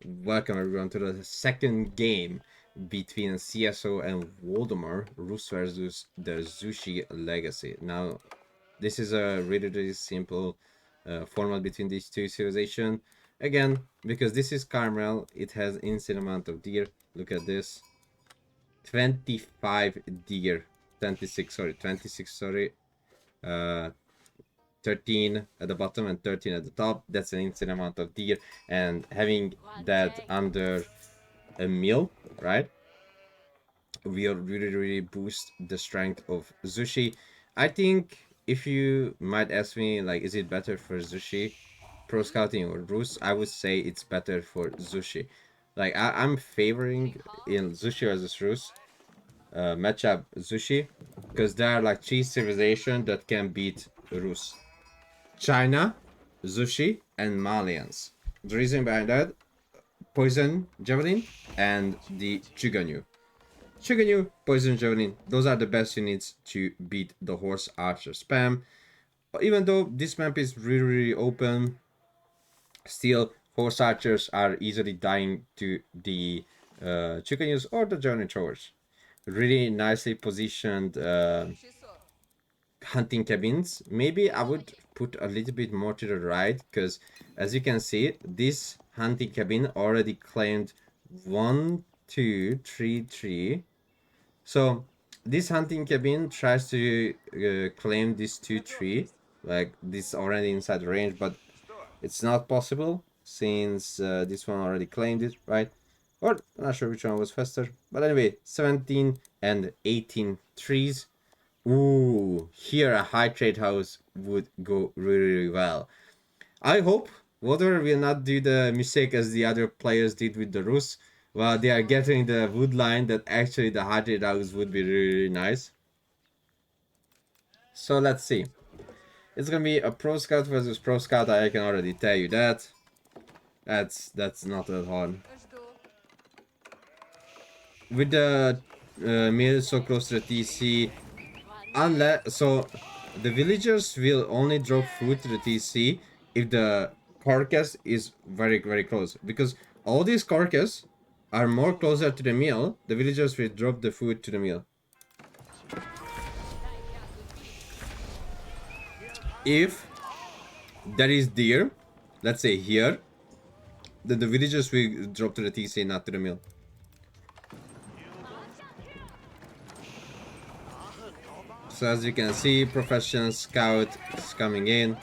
welcome everyone to the second game between CSO and Voldemort, Rus versus the Zushi Legacy. Now, this is a really simple format between these two civilizations. Again, because this is Carmel, it has insane amount of deer. Look at this. 25 deer. 26, sorry. Uh, 13 at the bottom and 13 at the top. That's an insane amount of deer, and having that under a meal, right, will really boost the strength of Zushi. I think, if you might ask me, like, is it better for Zushi pro scouting or Rus, I would say it's better for Zushi. Like, I'm favoring in Zushi versus Rus matchup Zushi, because there are like three civilizations that can beat Rus: China, Zushi, and Malians. The reason behind that: Poison Javelin and the Chuganyu. Chuganyu, Poison Javelin, those are the best units to beat the Horse Archer spam. Even though this map is really open, still Horse Archers are easily dying to the Chuganyus or the Javelin Throwers. Really nicely positioned hunting cabins. Maybe I would put a little bit more to the right, because as you can see, this hunting cabin already claimed 1 2 3 3. So this hunting cabin tries to claim this 2 3, like this already inside the range, but it's not possible since this one already claimed it, right? Or I'm not sure which one was faster, but anyway, 17 and 18 trees. Ooh, here a high trade house would go really well. I hope Water will not do the mistake as the other players did with the Rus. Well, they are getting the wood line that actually the high trade house would be really nice. So let's see. It's gonna be a pro scout versus pro scout. I can already tell you that. That's not that hard. With the mill so close to the TC, unless so, the villagers will only drop food to the TC if the carcass is very close, because all these carcass are more closer to the meal. The villagers will drop the food to the meal. If there is deer, let's say here, then the villagers will drop to the TC, not to the meal. So as you can see, professional scout is coming in.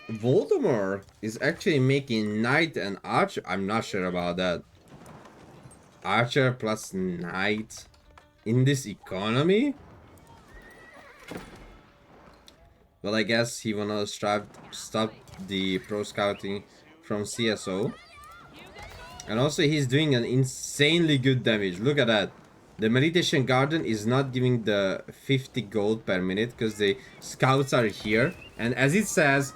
Voldemort is actually making knight and archer. I'm not sure about that. Archer plus knight in this economy? Well, I guess he wanna stop the pro scouting from CSO. And also he's doing an insanely good damage. Look at that. The meditation garden is not giving the 50 gold per minute because the scouts are here. And as it says,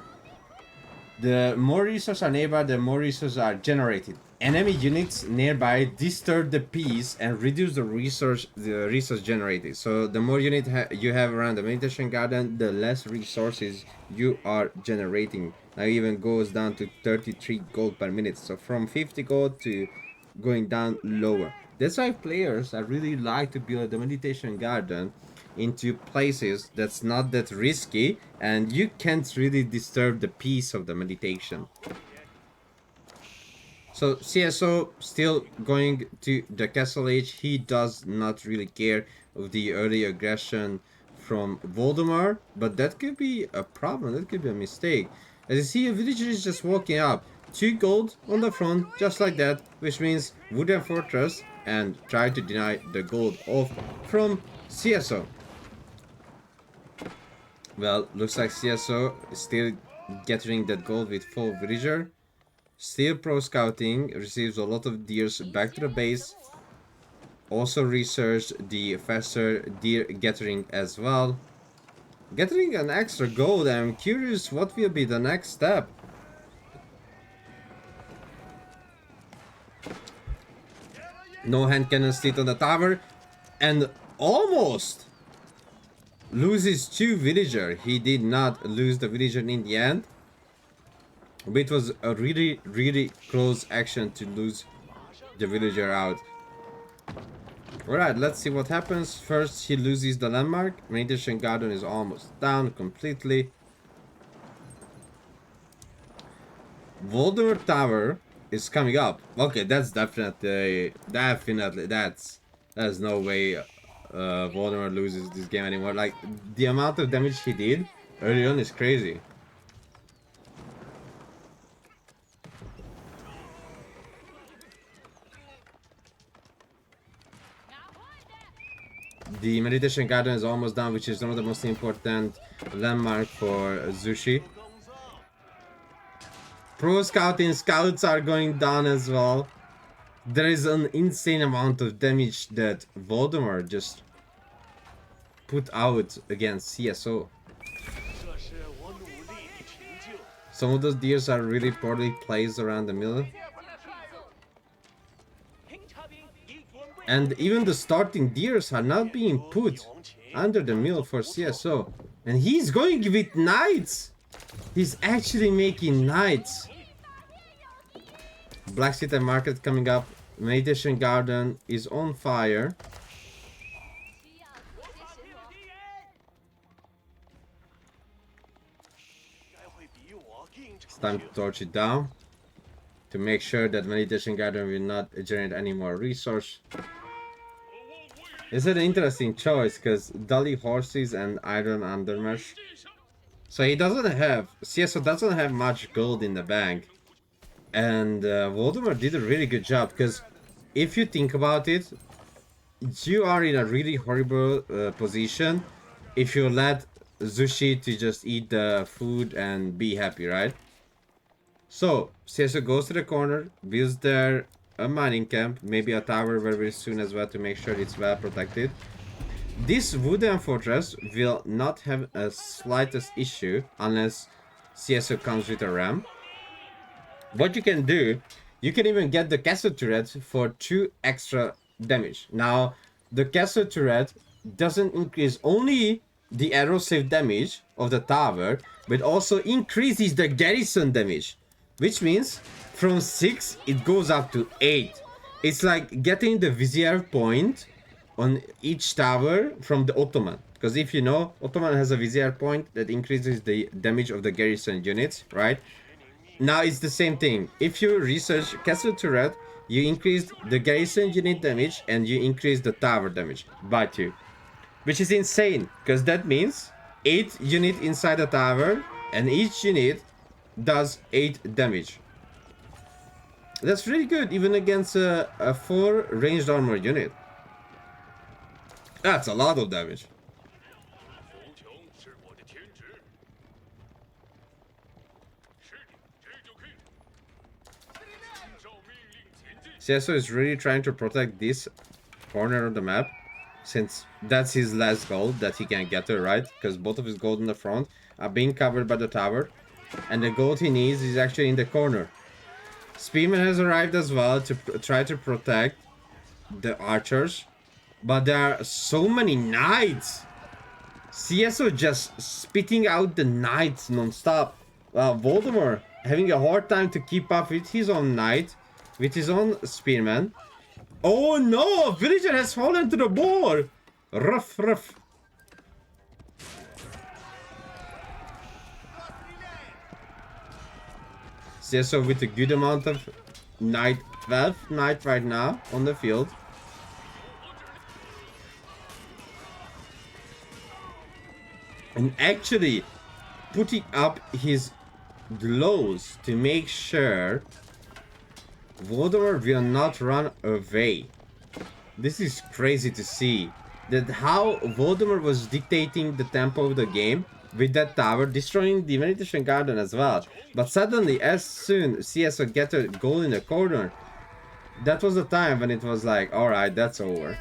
the more resources are nearby, the more resources are generated. Enemy units nearby disturb the peace and reduce the resource generated. So the more unit you have around the meditation garden, the less resources you are generating. Now it even goes down to 33 gold per minute. So from 50 gold to going down lower. That's why players I really like to build the meditation garden into places that's not that risky, and you can't really disturb the peace of the meditation. So CSO still going to the Castle Age. He does not really care of the early aggression from Voldemort, but that could be a problem, that could be a mistake. As you see, a villager is just walking up. 2 gold on the front, just like that, which means Wooden Fortress, and try to deny the gold off from CSO. Well, looks like CSO is still gathering that gold with full villager. Still pro scouting, receives a lot of deers back to the base. Also researched the faster deer gathering as well. Gathering an extra gold, I'm curious what will be the next step. No hand cannon sit on the tower, and almost loses 2 villager. He did not lose the villager in the end. But it was a really close action to lose the villager out. Alright, let's see what happens. First, he loses the landmark. Meditation Garden is almost down completely. Voldemort Tower is coming up. Okay, that's definitely, there's no way Voldemort loses this game anymore. Like, the amount of damage he did early on is crazy. The Meditation Garden is almost done, which is one of the most important landmarks for Zushi. Pro Scouting scouts are going down as well. There is an insane amount of damage that Voldemort just put out against CSO. Some of those deers are really poorly placed around the middle. And even the starting deers are not being put under the mill for CSO. And he's going with knights! He's actually making knights. Black City Market coming up. Meditation Garden is on fire. It's time to torch it down to make sure that Meditation Garden will not generate any more resource. It's an interesting choice because Dolly Horses and Iron Undermesh. So he doesn't have, CSO doesn't have much gold in the bank. And Voldemort did a really good job because if you think about it, you are in a really horrible position if you let Zushi to just eat the food and be happy, right? So CSO goes to the corner, builds there a mining camp, maybe a tower very soon as well to make sure it's well protected. This wooden fortress will not have a slightest issue unless CSO comes with a ramp. What you can do, you can even get the castle turret for 2 extra damage. Now, the castle turret doesn't increase only the arrow save damage of the tower, but also increases the garrison damage. Which means from 6 it goes up to 8. It's like getting the Vizier point on each tower from the Ottoman. Because if you know, Ottoman has a Vizier point that increases the damage of the garrison units, right? Now it's the same thing. If you research Castle Turret, you increase the garrison unit damage and you increase the tower damage by 2. Which is insane, because that means 8 units inside the tower and each unit does 8 damage. That's really good, even against a 4 ranged armor unit. That's a lot of damage. CSO is really trying to protect this corner of the map, since that's his last goal that he can get to, right? Because both of his gold in the front are being covered by the tower, and the gold he needs is actually in the corner. Spearman has arrived as well to try to protect the archers, but there are so many knights. CSO just spitting out the knights non-stop. Voldemort having a hard time to keep up with his own knight, with his own spearman. Oh no! Villager has fallen to the boar! Rough, rough. CSO with a good amount of knight, 12 knight right now on the field. And actually putting up his glows to make sure Voldemort will not run away. This is crazy to see. That how Voldemort was dictating the tempo of the game with that tower, destroying the Meditation Garden as well. But suddenly, as soon CSO get a goal in the corner, that was the time when it was like, alright, that's over.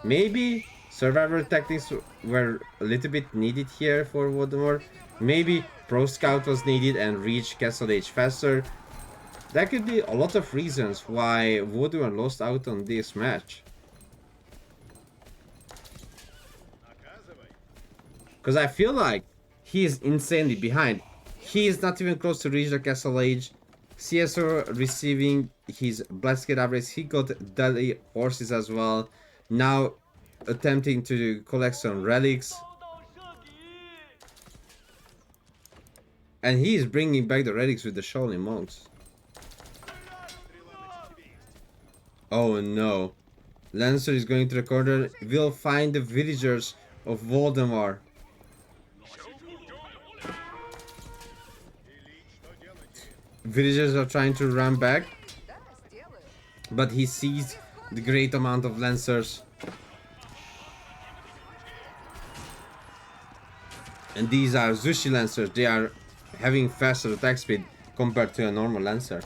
Maybe survivor tactics were a little bit needed here for Voldemort. Maybe Pro Scout was needed and reach Castle Age faster. There could be a lot of reasons why Voldemort lost out on this match. Because I feel like he is insanely behind. He is not even close to reach the castle age. CSO receiving his Blackscale upgrades. He got Deadly Horses as well. Now attempting to collect some relics. And he is bringing back the relics with the Shaolin monks. Oh no. Lancer is going to the corner. Will find the villagers of Voldemort. Villagers are trying to run back, but he sees the great amount of Lancers. And these are Zushi Lancers. They are having faster attack speed compared to a normal Lancer.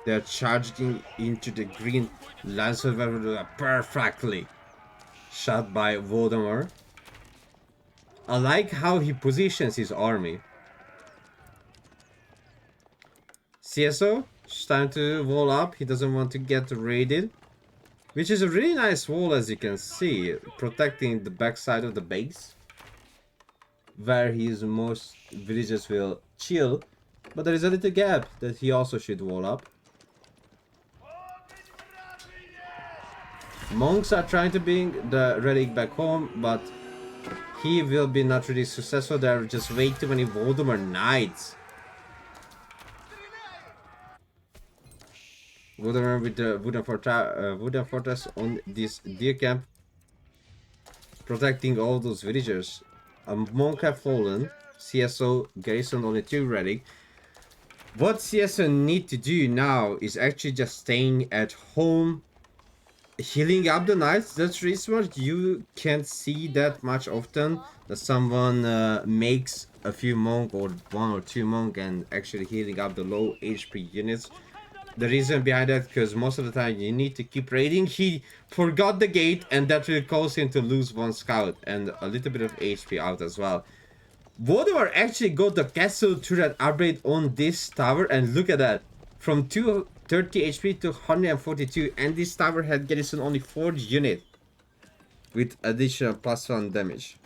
They are charging into the green Lancer perfectly shot by Voldemort. I like how he positions his army. CSO is trying to wall up. He doesn't want to get raided. Which is a really nice wall, as you can see, protecting the backside of the base, where his most villagers will chill. But there is a little gap that he also should wall up. Monks are trying to bring the relic back home, but he will be not really successful. There are just way too many Voldemort knights. Voldemort with the wooden fortress on this deer camp, protecting all those villagers. A monk have fallen. CSO garrison only 2 relic. What CSO need to do now is actually just staying at home, healing up the knights. That's really smart. You can't see that much often that someone makes a few monk or 1 or 2 monk and actually healing up the low HP units. The reason behind that, because most of the time you need to keep raiding. He forgot the gate, and that will cause him to lose 1 scout and a little bit of HP out as well. Voldemort actually got the castle turret upgrade on this tower, and look at that. From 230 HP to 142, and this tower had garrison only 4 unit with additional +1 damage.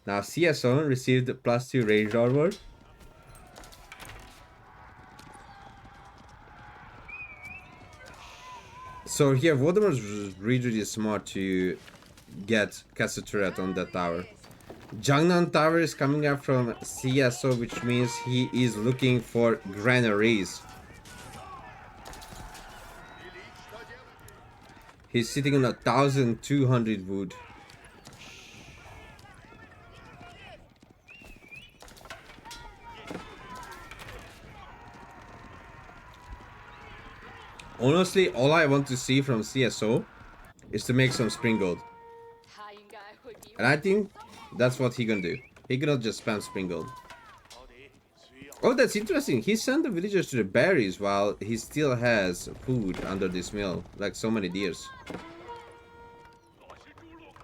Now CSO received +2 range armor. So here Voldemort was really smart to get castle turret on that tower. Jangnan Tower is coming up from CSO, which means he is looking for granaries. He's sitting on 1,200 wood. Honestly, all I want to see from CSO is to make some spring gold. And I think that's what he gonna do. He cannot just spam spring gold. Oh, that's interesting. He sent the villagers to the berries while he still has food under this mill. Like so many deers.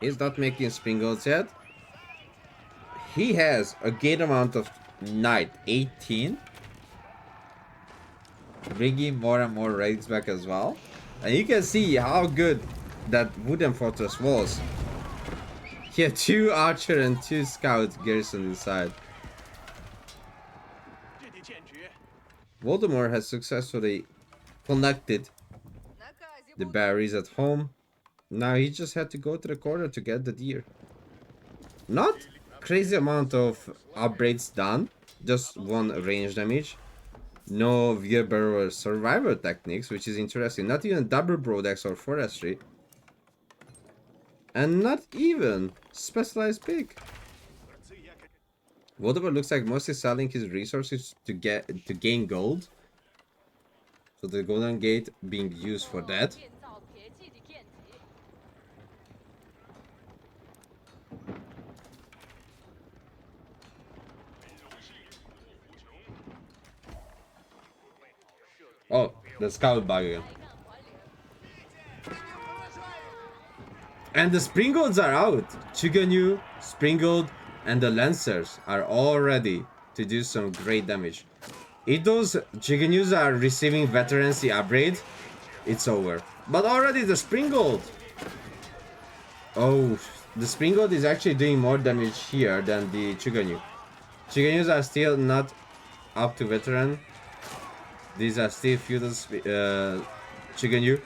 He's not making spring golds yet. He has a great amount of knight. 18. Bringing more and more raids back as well. And you can see how good that wooden fortress was. He had 2 archer and 2 scout garrison inside. Voldemort has successfully collected the berries at home. Now he just had to go to the corner to get the deer. Not crazy amount of upgrades done. Just 1 range damage. No Weirbarrow survivor techniques, which is interesting. Not even double brodex or forestry. And not even specialized pick. Voldemort looks like mostly selling his resources to gain gold. So the golden gate being used for that. Oh, the scout bug again. And the Springolds are out. Chuganyu, Springold, and the Lancers are all ready to do some great damage. If those Chuganyus are receiving veterancy upgrade, it's over. But already the Springold. Oh, the Springold is actually doing more damage here than the Chuganyu. Chuganyus are still not up to veteran. These are still feudal Chuganyu.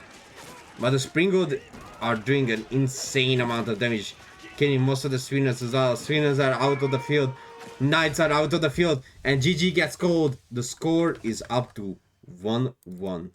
But the Springwood are doing an insane amount of damage, killing most of the Swinners as well. Swinners are out of the field, Knights are out of the field, and GG gets gold. The score is up to 1-1.